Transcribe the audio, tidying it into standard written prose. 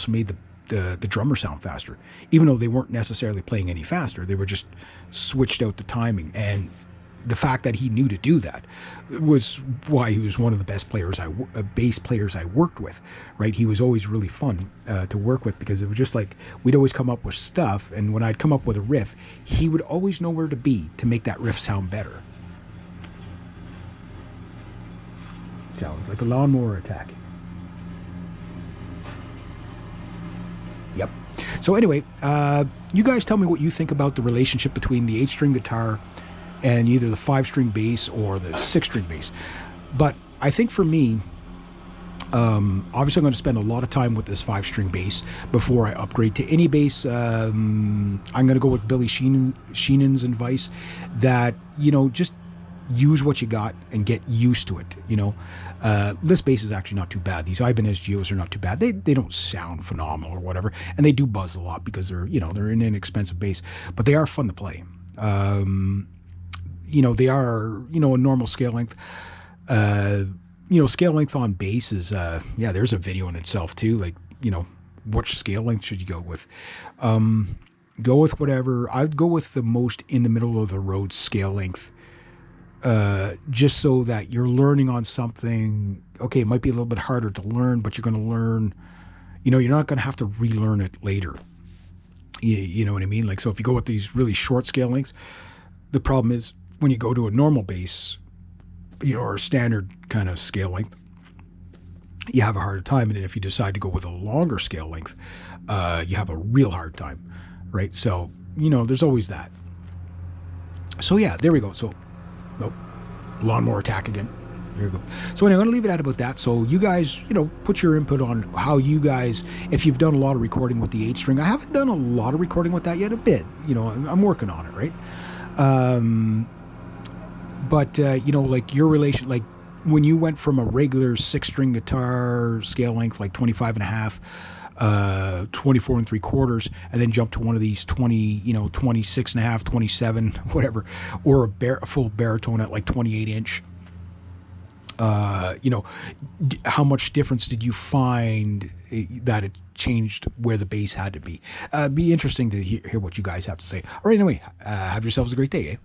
also made the drummer sound faster, even though they weren't necessarily playing any faster. They were just switched out the timing, and the fact that he knew to do that was why he was one of the best bass players I worked with, right? He was always really fun to work with, because it was just like we'd always come up with stuff, and when I'd come up with a riff, he would always know where to be to make that riff sound better. Sounds like a lawnmower attack. Yep. So anyway, you guys tell me what you think about the relationship between the 8-string guitar and either the 5-string bass or the 6-string bass. But I think for me, obviously I'm going to spend a lot of time with this 5-string bass before I upgrade to any bass. I'm going to go with Billy Sheenan's advice that, just use what you got and get used to it. This bass is actually not too bad. These Ibanez Geos are not too bad. They don't sound phenomenal or whatever, and they do buzz a lot because they're an inexpensive bass, but they are fun to play. They are a normal scale length. Scale length on bass is there's a video in itself too. Like, which scale length should you go with? Go with whatever. I'd go with the most in the middle of the road scale length. Just so that you're learning on something. Okay, it might be a little bit harder to learn, but you're going to learn, you're not going to have to relearn it later. You know what I mean? Like, so if you go with these really short scale lengths, the problem is when you go to a normal bass, or a standard kind of scale length, you have a harder time. And then if you decide to go with a longer scale length, you have a real hard time, right? So, there's always that. So yeah, there we go. So, nope, lawnmower attack again. There you go. So anyway, I'm going to leave it at about that. So you guys, put your input on how you guys, if you've done a lot of recording with the 8-string. I haven't done a lot of recording with that yet, a bit. I'm working on it, right? But like your relation, like when you went from a regular 6-string guitar scale length, like 25 and a half, 24 3/4, and then jump to one of these 26 and a half, 27, whatever, or a full baritone at like 28 inch. How much difference did you find that it changed where the bass had to be? Be interesting to hear what you guys have to say. All right, anyway, have yourselves a great day, eh?